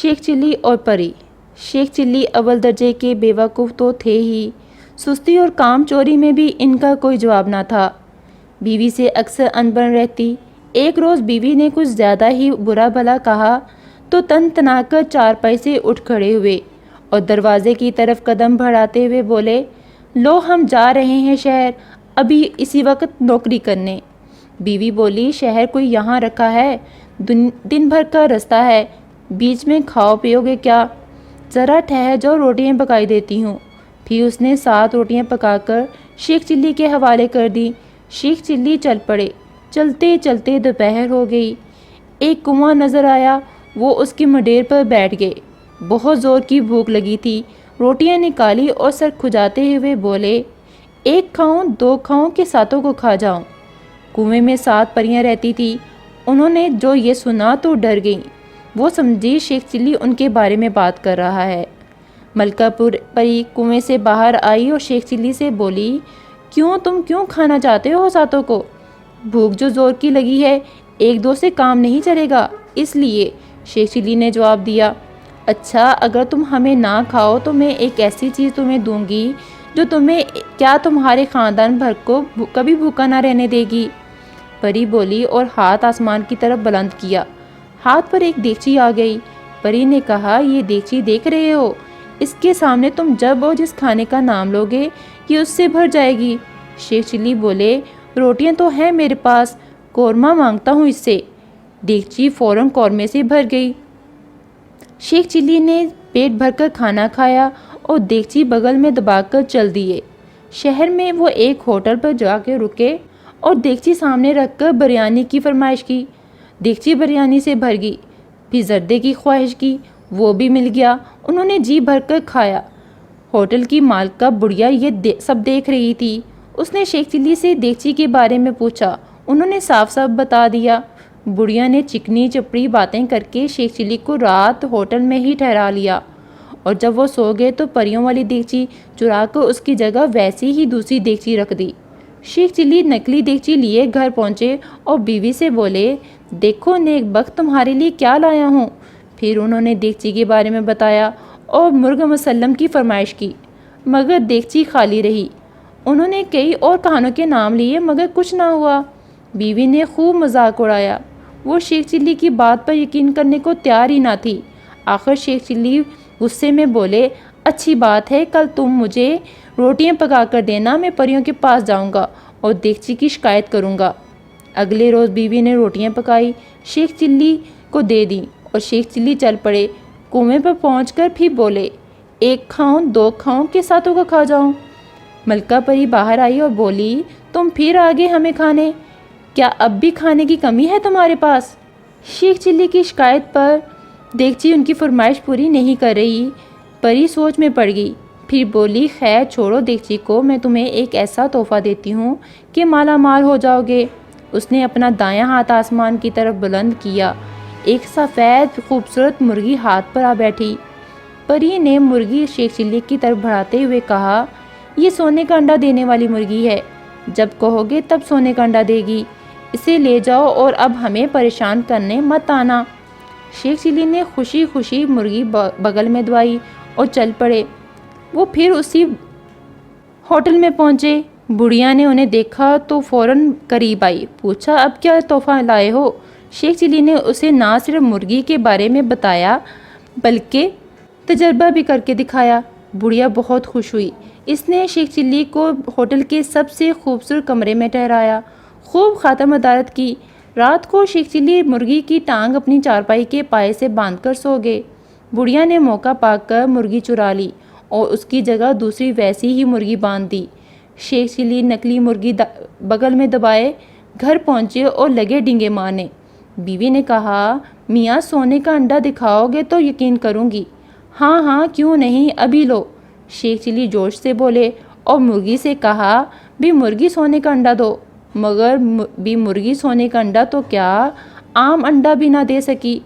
شیخ چلی اور پری۔ شیخ چلی اول درجے کے بیوقوف تو تھے ہی، سستی اور کام چوری میں بھی ان کا کوئی جواب نہ تھا۔ بیوی سے اکثر انبن رہتی۔ ایک روز بیوی نے کچھ زیادہ ہی برا بھلا کہا تو تن تنا کر چارپائی سے اٹھ کھڑے ہوئے اور دروازے کی طرف قدم بڑھاتے ہوئے بولے، لو ہم جا رہے ہیں شہر، ابھی اسی وقت نوکری کرنے۔ بیوی بولی، شہر کوئی یہاں رکھا ہے، دن بھر کا رستہ ہے، بیچ میں کھاؤ پیو گے کیا؟ ذرا ٹھہر جاؤ، روٹیاں پکائی دیتی ہوں۔ پھر اس نے 7 روٹیاں پکا کر شیخ چلی کے حوالے کر دی۔ شیخ چلی چل پڑے۔ چلتے چلتے دوپہر ہو گئی۔ ایک کنواں نظر آیا، وہ اس کی مڈیر پر بیٹھ گئے۔ بہت زور کی بھوک لگی تھی۔ روٹیاں نکالی اور سر کھجاتے ہوئے بولے، 1 کھاؤں 2 کھاؤں کہ 7 کو کھا جاؤں؟ کنویں میں 7 پریاں رہتی تھی۔ انہوں نے جو یہ سنا تو ڈر گئیں۔ وہ سمجھی شیخ چلی ان کے بارے میں بات کر رہا ہے۔ ملکہ پری کنویں سے باہر آئی اور شیخ چلی سے بولی، تم کیوں کھانا چاہتے ہو 7 کو؟ بھوک جو زور کی لگی ہے، 1-2 سے کام نہیں چلے گا، اس لیے۔ شیخ چلی نے جواب دیا، اچھا اگر تم ہمیں نہ کھاؤ تو میں ایک ایسی چیز تمہیں دوں گی جو تمہیں کیا تمہارے خاندان بھر کو کبھی بھوکا نہ رہنے دے گی۔ پری بولی اور ہاتھ آسمان کی طرف بلند کیا۔ ہاتھ پر ایک دیگچی آ گئی۔ پری نے کہا، یہ دیگچی دیکھ رہے ہو؟ اس کے سامنے تم جب اور جس کھانے کا نام لوگے یہ اس سے بھر جائے گی۔ شیخ چلی بولے، روٹیاں تو ہیں میرے پاس، قورمہ مانگتا ہوں اس سے۔ دیگچی فوراً قورمے سے بھر گئی۔ شیخ چلی نے پیٹ بھر کر کھانا کھایا اور دیگچی بغل میں دبا کر چل دیے۔ شہر میں وہ ایک ہوٹل پر جا کے رکے اور دیگچی سامنے رکھ کر بریانی کی فرمائش کی۔ دیگچی بریانی سے بھر گئی۔ پھر زردے کی خواہش کی، وہ بھی مل گیا۔ انہوں نے جی بھر کر کھایا۔ ہوٹل کی مالکہ بڑھیا یہ سب دیکھ رہی تھی۔ اس نے شیخ چلی سے دیگچی کے بارے میں پوچھا۔ انہوں نے صاف صاف بتا دیا۔ بڑھیا نے چکنی چپڑی باتیں کر کے شیخ چلی کو رات ہوٹل میں ہی ٹھہرا لیا، اور جب وہ سو گئے تو پریوں والی دیگچی چرا کر اس کی جگہ ویسی ہی دوسری دیگچی رکھ دی۔ شیخ چلی نکلی دیگچی لیے گھر پہنچے اور بیوی سے بولے، دیکھو نیک بخت تمہارے لیے کیا لایا ہوں۔ پھر انہوں نے دیگچی کے بارے میں بتایا اور مرغ مسلم کی فرمائش کی، مگر دیگچی خالی رہی۔ انہوں نے کئی اور کھانوں کے نام لیے مگر کچھ نہ ہوا۔ بیوی نے خوب مذاق اڑایا۔ وہ شیخ چلی کی بات پر یقین کرنے کو تیار ہی نہ تھی۔ آخر شیخ چلی غصے میں بولے، اچھی بات ہے، کل تم مجھے روٹیاں پکا کر دینا، میں پریوں کے پاس جاؤں گا اور دیگچی کی شکایت کروں گا۔ اگلے روز بیوی نے روٹیاں پکائی، شیخ چلی کو دے دیں اور شیخ چلی چل پڑے۔ کنویں پر پہنچ کر پھر بولے، 1 کھاؤں 2 کھاؤں کہ 7 کو کھا جاؤں؟ ملکہ پری باہر آئی اور بولی، تم پھر آگے ہمیں کھانے، کیا اب بھی کھانے کی کمی ہے تمہارے پاس؟ شیخ چلی کی شکایت پر دیگچی ان کی فرمائش پوری نہیں کر رہی۔ پری سوچ میں پڑ گئی، پھر بولی، خیر چھوڑو دیگچی کو، میں تمہیں ایک ایسا تحفہ دیتی ہوں کہ مالا مال ہو جاؤ گے۔ اس نے اپنا دایاں ہاتھ آسمان کی طرف بلند کیا۔ ایک سفید خوبصورت مرغی ہاتھ پر آ بیٹھی۔ پری نے مرغی شیخ چلی کی طرف بڑھاتے ہوئے کہا، یہ سونے کا انڈا دینے والی مرغی ہے، جب کہو گے تب سونے کا انڈا دے گی، اسے لے جاؤ اور اب ہمیں پریشان کرنے مت آنا۔ شیخ چلی نے خوشی خوشی مرغی بغل میں دبائی اور چل پڑے۔ وہ پھر اسی ہوٹل میں پہنچے۔ بڑھیا نے انہیں دیکھا تو فوراً قریب آئی، پوچھا، اب کیا تحفہ لائے ہو؟ شیخ چلی نے اسے نہ صرف مرغی کے بارے میں بتایا بلکہ تجربہ بھی کر کے دکھایا۔ بڑھیا بہت خوش ہوئی۔ اس نے شیخ چلی کو ہوٹل کے سب سے خوبصورت کمرے میں ٹھہرایا، خوب خاطر مدارت کی۔ رات کو شیخ چلی مرغی کی ٹانگ اپنی چارپائی کے پائے سے باندھ کر سو گئے۔ بڑھیا نے موقع پا کر مرغی چرا لی اور اس کی جگہ دوسری ویسی ہی مرغی باندھ دی۔ شیخ چلی نکلی مرغی بغل میں دبائے گھر پہنچے اور لگے ڈنگے مارنے۔ بیوی نے کہا، میاں سونے کا انڈا دکھاؤ گے تو یقین کروں گی۔ ہاں ہاں کیوں نہیں، ابھی لو۔ شیخ چلی جوش سے بولے اور مرغی سے کہا، بھی مرغی سونے کا انڈا دو۔ مگر بھی مرغی سونے کا انڈا تو کیا عام انڈا بھی نہ دے سکی۔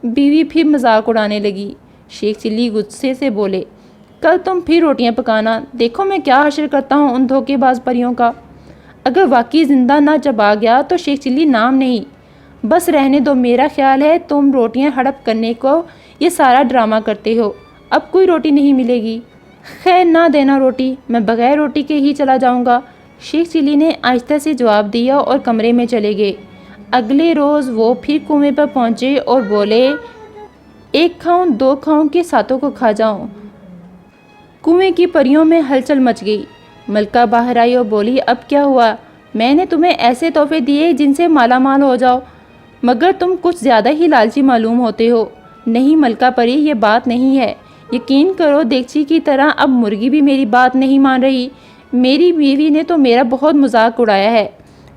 بیوی پھر مذاق اڑانے لگی۔ شیخ چلی غصے سے بولے، کل تم پھر روٹیاں پکانا، دیکھو میں کیا حشر کرتا ہوں ان دھوکے باز پریوں کا۔ اگر واقعی زندہ نہ چبا گیا تو شیخ چلی نام نہیں، بس رہنے دو، میرا خیال ہے تم روٹیاں ہڑپ کرنے کو یہ سارا ڈرامہ کرتے ہو؟ اب کوئی روٹی نہیں ملے گی۔ خیر نہ دینا روٹی، میں بغیر روٹی کے ہی چلا جاؤں گا، شیخ چلی نے آہستہ سے جواب دیا اور کمرے میں چلے گئے۔ اگلے روز وہ پھر کنویں پر پہنچے اور بولے، ایک کھاؤں، دو کھاؤں کہ ساتوں کو کھا جاؤں؟ کنویں کی پریوں میں ہلچل مچ گئی۔ ملکہ باہر آئی اور بولی، اب کیا ہوا؟ میں نے تمہیں ایسے تحفے دیے جن سے مالا مال ہو جاؤ، مگر تم کچھ زیادہ ہی لالچی معلوم ہوتے ہو۔ نہیں ملکہ پری، یہ بات نہیں ہے، یقین کرو دیگچی کی طرح اب مرغی بھی میری بات نہیں مان رہی، میری بیوی نے تو میرا بہت مذاق اڑایا ہے۔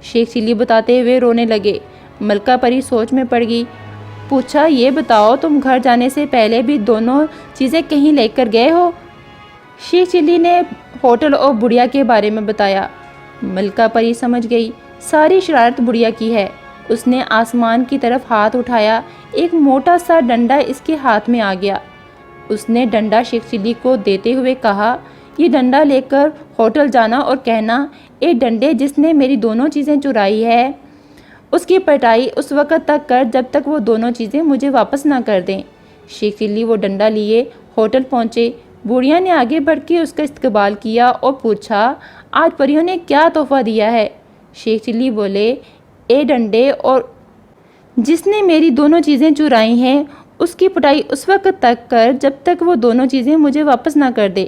شیخ چلی بتاتے ہوئے رونے لگے۔ ملکہ پری سوچ میں پڑ گئی، پوچھا، یہ بتاؤ تم گھر جانے سے پہلے بھی دونوں چیزیں کہیں لے کر گئے ہو؟ شیخ چلی نے ہوٹل اور بڑھیا کے بارے میں بتایا۔ ملکہ پری سمجھ گئی، ساری شرارت بڑھیا کی ہے۔ اس نے آسمان کی طرف ہاتھ اٹھایا، ایک موٹا سا ڈنڈا اس کے ہاتھ میں آ گیا۔ اس نے ڈنڈا شیخ چلی کو دیتے ہوئے کہا، یہ ڈنڈا لے کر ہوٹل جانا اور کہنا، اے ڈنڈے، جس نے میری دونوں چیزیں چرائی ہے اس کی پٹائی اس وقت تک کر جب تک وہ دونوں چیزیں مجھے واپس نہ کر دیں۔ شیخ چلی وہ ڈنڈا لیے ہوٹل پہنچے۔ بوڑھیا نے آگے بڑھ کے اس کا استقبال کیا اور پوچھا، آج پریوں نے کیا تحفہ دیا ہے؟ شیخ چلی بولے، اے ڈنڈے، اور جس نے میری دونوں چیزیں چرائی ہیں اس کی پٹائی اس وقت تک کر جب تک وہ دونوں چیزیں مجھے واپس نہ کر دے۔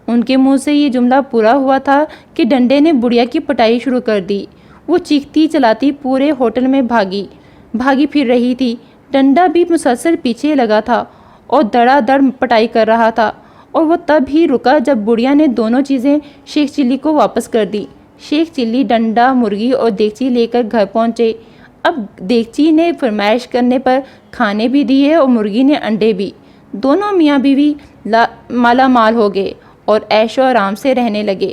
ان کے منہ سے یہ جملہ پورا ہوا تھا کہ ڈنڈے نے بڑھیا کی پٹائی شروع کر دی۔ وہ چیختی چلاتی پورے ہوٹل میں بھاگی پھر رہی تھی۔ ڈنڈا بھی مسلسل پیچھے لگا تھا اور دڑا دڑ پٹائی کر رہا تھا، اور وہ تب ہی رکا جب بڑھیا نے دونوں چیزیں شیخ چلی کو واپس کر دی۔ شیخ چلی ڈنڈا، مرغی اور دیگچی لے کر گھر پہنچے۔ اب دیگچی نے فرمائش کرنے پر کھانے بھی دیے اور مرغی نے انڈے بھی۔ دونوں میاں بیوی مالا مال ہو گئے اور عیش و آرام سے رہنے لگے۔